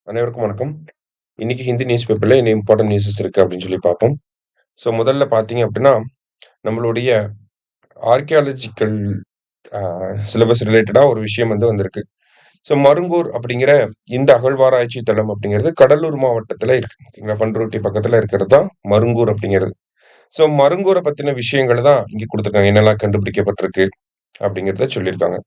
அனைவருக்கும் வணக்கம். இன்னைக்கு ஹிந்தி நியூஸ் பேப்பர்ல என்ன இம்பார்ட்டன்ட் நியூஸஸ் இருக்கு அப்படின்னு சொல்லி பார்ப்போம். ஸோ முதல்ல பார்த்தீங்க அப்படின்னா, நம்மளுடைய ஆர்க்கியாலஜிக்கல் சிலபஸ் ரிலேட்டடா ஒரு விஷயம் வந்திருக்கு. ஸோ மருங்கூர் அப்படிங்கிற இந்த அகழ்வாராய்ச்சி தளம் அப்படிங்கிறது கடலூர் மாவட்டத்துல இருக்கு. ஓகேங்களா? பண்ருட்டி பக்கத்துல இருக்கிறது தான் மருங்கூர் அப்படிங்கிறது. ஸோ மருங்கூரை பத்தின விஷயங்கள் தான் இங்க கொடுத்துருக்காங்க. என்னெல்லாம் கண்டுபிடிக்கப்பட்டிருக்கு அப்படிங்கிறத சொல்லியிருக்காங்க.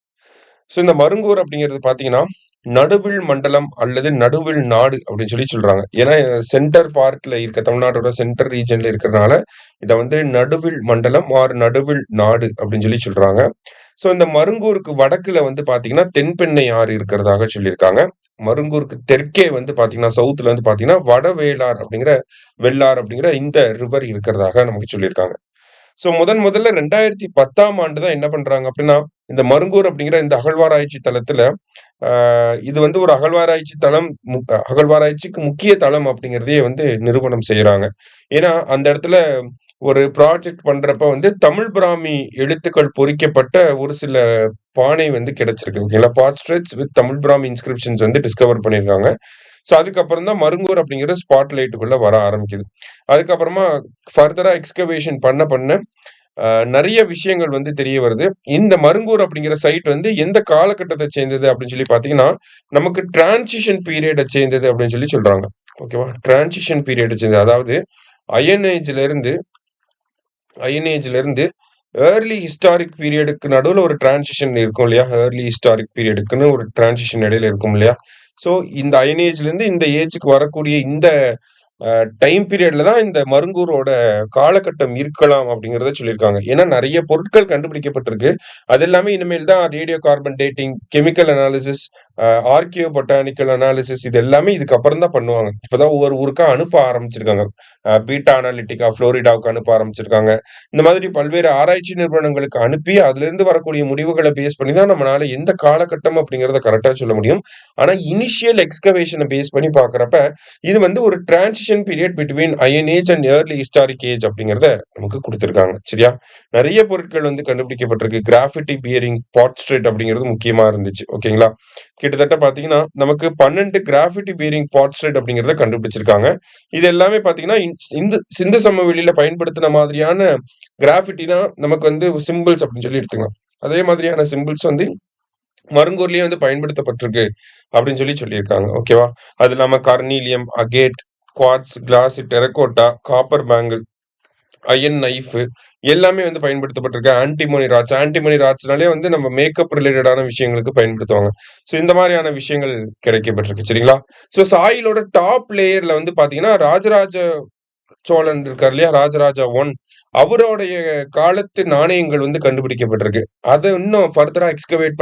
ஸோ இந்த மருங்கூர் அப்படிங்கிறது பார்த்தீங்கன்னா, நடுவில் மண்டலம் அல்லது நடுவில் நாடு அப்படின்னு சொல்லி சொல்றாங்க. ஏன்னா சென்டர் பார்ட்ல இருக்க தமிழ்நாட்டோட சென்டர் ரீஜன்ல இருக்கிறனால, இத நடுவில் மண்டலம் ஆர் நடுவில் நாடு அப்படின்னு சொல்லி சொல்றாங்க. ஸோ இந்த மருங்கூருக்கு வடக்குல பார்த்தீங்கன்னா, தென்பெண்ணை ஆறு இருக்கிறதாக சொல்லியிருக்காங்க. மருங்கூருக்கு தெற்கே பார்த்தீங்கன்னா, சவுத்ல பார்த்தீங்கன்னா, வடவேளார் அப்படிங்கிற வெள்ளார் அப்படிங்கிற இந்த ரிவர் இருக்கிறதாக நமக்கு சொல்லியிருக்காங்க. ஸோ முதல்ல 2010ஆம் ஆண்டு தான் என்ன பண்றாங்க அப்படின்னா, இந்த மருங்கூர் அப்படிங்கிற இந்த அகழ்வாராய்ச்சி தளத்துல, ஆ இது ஒரு அகழ்வாராய்ச்சி தளம், அகழ்வாராய்ச்சிக்கு முக்கிய தளம் அப்படிங்கிறதையே நிரூபணம் செய்றாங்க. ஏன்னா, அந்த இடத்துல ஒரு ப்ராஜெக்ட் பண்றப்ப தமிழ் பிராமி எழுத்துக்கள் பொறிக்கப்பட்ட ஒரு சில பானை கிடைச்சிருக்கு. ஓகேங்களா? Potsherds with Tamil Brahmi inscriptions discover பண்ணியிருக்காங்க. ஸோ அதுக்கப்புறம் தான் மருங்கூர் அப்படிங்கிற ஸ்பாட்லைட்டுக்குள்ள வர ஆரம்பிக்குது. அதுக்கப்புறமா ஃபர்தரா எக்ஸ்கவேஷன் பண்ண நெறைய விஷயங்கள் தெரிய வருது. இந்த மருங்கூர் அப்படிங்கிற சைட் எந்த காலகட்டத்த சேர்ந்தது அப்படின்னு சொல்லி பார்த்தீங்கன்னா, நமக்கு டிரான்சிஷன் பீரியட சேர்ந்தது அப்படின்னு சொல்லி சொல்றாங்க. ஓகேவா? டிரான்சிஷன் பீரியட சேர்ந்தது. அதாவது அயர்ன் ஏஜ்ல இருந்து அயர்ன் ஏஜ்ல இருந்து ஏர்லி ஹிஸ்டாரிக் பீரியடுக்கு நடுவுல ஒரு டிரான்சிஷன் இருக்கும் இல்லையா? ஏர்லி ஹிஸ்டாரிக் பீரியடுக்குன்னு ஒரு டிரான்சிஷன் இடையில இருக்கும் இல்லையா? ஸோ இந்த அயர்ன் ஏஜ்ல இருந்து இந்த ஏஜ்க்கு வரக்கூடிய இந்த டைம் பீரியட்ல தான் இந்த மருங்கூரோட காலகட்டம் இருக்கலாம் அப்படிங்கிறத சொல்லியிருக்காங்க. ஏன்னா நெறைய பொருட்கள் கண்டுபிடிக்கப்பட்டிருக்கு. அது எல்லாமே இனிமேல் தான் radio carbon dating, chemical analysis, archaeobotanical analysis இது எல்லாமே இதுக்கப்புறம் தான் பண்ணுவாங்க. இப்பதான் ஒவ்வொரு ஊருக்கா அனுப்ப ஆரம்பிச்சிருக்காங்க. பீட்டா அனாலிட்டிகா புளோரிடாவுக்கு அனுப்ப ஆரம்பிச்சிருக்காங்க. இந்த மாதிரி பல்வேறு ஆராய்ச்சி நிறுவனங்களுக்கு அனுப்பி அதிலிருந்து வரக்கூடிய முடிவுகளை பேஸ் பண்ணி தான் நம்மளால எந்த காலகட்டம் அப்படிங்கிறத கரெக்டா சொல்ல முடியும். ஆனா இனிஷியல் எக்ஸ்கவேஷனை பேஸ் பண்ணி பார்க்கறப்ப இது ஒரு transition period between iron age and early historic age அப்படிங்கிறத நமக்கு குடுத்திருக்காங்க. சரியா? நெறைய பொருட்கள் கண்டுபிடிக்கப்பட்டிருக்கு. கிராஃபிட்டி பியரிங் பாட்ஸ்ட்ரேட் அப்படிங்கிறது முக்கியமா இருந்துச்சு. ஓகேங்களா? கிட்டத்தட்ட பார்த்தீங்கன்னா, நமக்கு 12 கிராஃபிட்டி பியரிங் பாட்ஸ்ட்ரேட் அப்படிங்கிறத கண்டுபிடிச்சிருக்காங்க. இது எல்லாமே பார்த்தீங்கன்னா, சிந்து சமவெளியில பயன்படுத்தின மாதிரியான கிராஃபிட்டினா நமக்கு சிம்பிள்ஸ் அப்படின்னு சொல்லி எடுத்துக்கலாம். அதே மாதிரியான சிம்பிள்ஸ் மருங்கூர்லயே பயன்படுத்தப்பட்டிருக்கு அப்படின்னு சொல்லி சொல்லியிருக்காங்க. ஓகேவா? அது இல்லாம carnelian, agate, quartz, glass, terracotta, copper bangle, iron knife எல்லாமே பயன்படுத்தப்பட்டிருக்கு. ஆன்டிமனி ராட்ஸ்னாலே நம்ம மேக்கப் ரிலேட்டடான விஷயங்களுக்கு பயன்படுத்துவாங்க. ஸோ இந்த மாதிரியான விஷயங்கள் கிடைக்கப்பட்டிருக்கு. சரிங்களா? ஸோ சாயிலோட டாப் லேயர்ல பார்த்தீங்கன்னா, ராஜராஜ சோழன் இருக்கார் இல்லையா? ராஜராஜா 1 அவருடைய காலத்து நாணயங்கள் கண்டுபிடிக்கப்பட்டிருக்கு. அத இன்னும் ஃபர்தரா எக்ஸ்கவேட்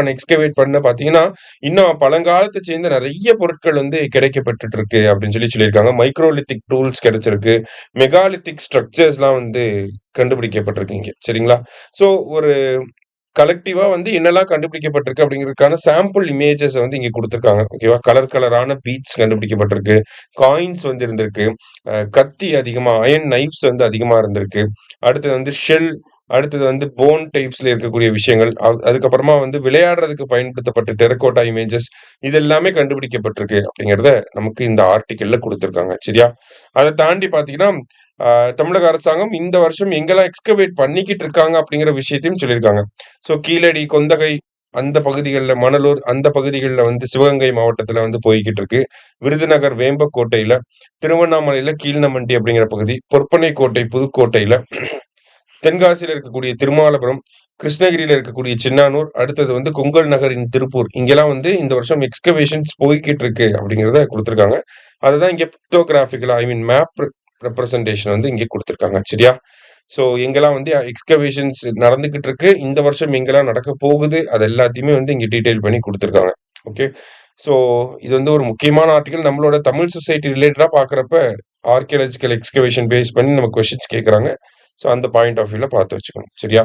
பண்ண பார்த்தீங்கன்னா, இன்னும் பழங்காலத்த சேர்ந்த நெறைய பொருட்கள் கிடைக்கப்பெற்றுட்டு இருக்கு அப்படின்னு சொல்லியிருக்காங்க. மைக்ரோலித்திக் டூல்ஸ் கிடைச்சிருக்கு. மெகாலித்திக் ஸ்ட்ரக்சர்ஸ்லாம் கண்டுபிடிக்கப்பட்டிருக்கு இங்க. சரிங்களா? ஸோ ஒரு கலெக்டிவா என்னெல்லாம் கண்டுபிடிக்கப்பட்டிருக்கு அப்படிங்கிறதுக்கான சாம்பிள் இமேஜஸ் இங்க குடுத்திருக்காங்க. ஓகேவா? கலரான பீட்ஸ் கண்டுபிடிக்கப்பட்டிருக்கு. காயின்ஸ் இருந்திருக்கு. கத்தி அதிகமா அயர்ன் நைஃப்ஸ் அதிகமா இருந்திருக்கு. அடுத்தது ஷெல், அடுத்தது போன் டைப்ஸ்ல இருக்கக்கூடிய விஷயங்கள். அதுக்கப்புறமா விளையாடுறதுக்கு பயன்படுத்தப்பட்ட டெரகோட்டா இமேஜஸ் இது எல்லாமே கண்டுபிடிக்கப்பட்டிருக்கு அப்படிங்கிறத நமக்கு இந்த ஆர்டிக்கிள்ல குடுத்திருக்காங்க. சரியா? அத தாண்டி பார்த்தீங்கன்னா, தமிழக அரசாங்கம் இந்த வருஷம் எங்கெல்லாம் எக்ஸ்கவேட் பண்ணிக்கிட்டு இருக்காங்க அப்படிங்கிற விஷயத்தையும் சொல்லியிருக்காங்க. ஸோ கீழடி, கொந்தகை அந்த பகுதிகள்ல, மணலூர் அந்த பகுதிகள்ல சிவகங்கை மாவட்டத்துல போய்க்கிட்டு இருக்கு. விருதுநகர் வேம்பக்கோட்டையில, திருவண்ணாமலையில கீழ்நமண்டி அப்படிங்கிற பகுதி, பொற்பனைக்கோட்டை புதுக்கோட்டையில, தென்காசியில இருக்கக்கூடிய திருமாலபுரம், கிருஷ்ணகிரியில இருக்கக்கூடிய சின்னானூர், அடுத்தது கொங்கல் நகரின் திருப்பூர். இங்கெல்லாம் இந்த வருஷம் எக்ஸ்கவேஷன்ஸ் போய்க்கிட்டு இருக்கு அப்படிங்கிறத குடுத்திருக்காங்க. அதுதான் இங்க பிக்டோகிராபிக்கலா மேப் ரெப்ரசன்டேஷன் இங்க குடுத்திருக்காங்க. சரியா? ஸோ எங்கெல்லாம் எக்ஸ்கவேஷன்ஸ் நடந்துகிட்டு இருக்கு, இந்த வருஷம் எங்கெல்லாம் நடக்க போகுது, அது எல்லாத்தையுமே இங்க டீடைல் பண்ணி குடுத்திருக்காங்க. ஓகே. ஸோ இது ஒரு முக்கியமான ஆர்டிகிள். நம்மளோட தமிழ் சொசைட்டி ரிலேட்டடா பார்க்குறப்ப, ஆர்க்கியாலஜிக்கல் எக்ஸ்கவேஷன் பேஸ் பண்ணி நம்ம கொஸ்டின்ஸ் கேட்கறாங்க. ஸோ அந்த பாயிண்ட் ஆஃப் வியூல பார்த்து வச்சுக்கணும். சரியா?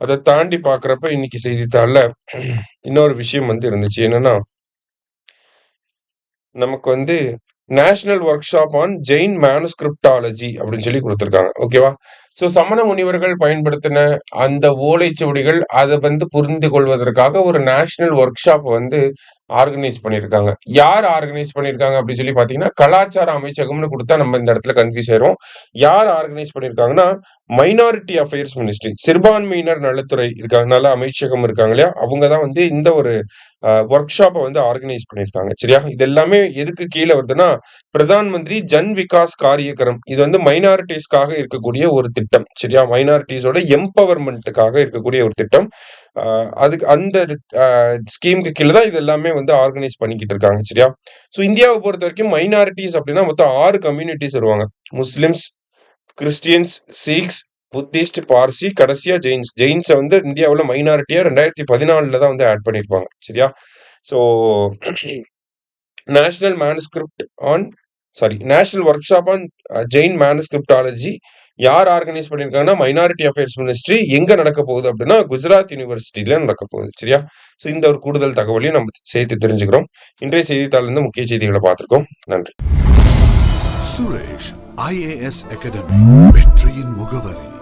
அத தாண்டி பார்க்குறப்ப இன்னைக்கு செய்தித்தாள்ல இன்னொரு விஷயம் இருந்துச்சு. என்னன்னா, நமக்கு national workshop on Jain manuscriptology அப்படின்னு சொல்லி குடுத்திருக்காங்க. ஓகேவா? ஸோ சமண முனிவர்கள் பயன்படுத்தின அந்த ஓலைச்சுவடிகள் அதை புரிந்து கொள்வதற்காக ஒரு நேஷனல் ஒர்க் ஷாப் ஆர்கனைஸ் பண்ணியிருக்காங்க. யார் ஆர்கனைஸ் பண்ணியிருக்காங்க அப்படின்னு சொல்லி பார்த்தீங்கன்னா, கலாச்சார அமைச்சகம்னு கொடுத்தா நம்ம இந்த இடத்துல கன்ஃபியூஸ் ஆயிரும். யார் ஆர்கனைஸ் பண்ணியிருக்காங்கன்னா, மைனாரிட்டி அஃபேர்ஸ் மினிஸ்ட்ரி, சிறுபான்மையினர் நலத்துறை இருக்காங்க, நல அமைச்சகம் இருக்காங்க இல்லையா, அவங்க தான் இந்த ஒரு ஒர்க் ஷாப்பை ஆர்கனைஸ் பண்ணியிருக்காங்க. சரியா? இது எல்லாமே எதுக்கு கீழே வருதுன்னா, பிரதான் மந்திரி ஜன் விகாஸ் காரியக்ரம். இது மைனாரிட்டிஸ்க்காக இருக்கக்கூடிய ஒரு திட்டம். சரியா? மைனாரிட்டிஸோட எம்பவர்மெண்ட்டுக்காக இருக்கக்கூடிய ஒரு திட்டம். அதுக்கு அந்த ஸ்கீமுக்கு கீழே தான் இது எல்லாமே ஆர்கனைஸ் பண்ணிக்கிட்டு இருக்காங்க. சரியா? ஸோ இந்தியாவை பொறுத்த வரைக்கும் மைனாரிட்டிஸ் அப்படின்னா மொத்தம் 6 கம்யூனிட்டிஸ் வருவாங்க. Muslims, Christians, Sikhs, Buddhist, Parsi, கடைசியா ஜெயின்ஸ். ஜெயின்ஸை இந்தியாவில் மைனாரிட்டியா 2014 தான் ஆட் பண்ணியிருப்பாங்க. சரியா? So national manuscript on national workshop on Jain manuscriptology யார் ஆர்கனைஸ் பண்ணியிருக்காங்கன்னா, மைனாரிட்டி அஃபேர்ஸ் மினிஸ்ட்ரி. எங்க நடக்க போகுது அப்படின்னா, குஜராத் யூனிவர்சிட்டியில நடக்க போகுது. சரியா? ஸோ இந்த ஒரு கூடுதல் தகவலையும் நம்ம சேர்த்து தெரிஞ்சுக்கிறோம். இன்றைய செய்தித்தாளிலிருந்து முக்கிய செய்திகளை பார்த்திருக்கோம். நன்றி. சுரேஷ் IAS அகாடமி, வெற்றியின் முகவரி.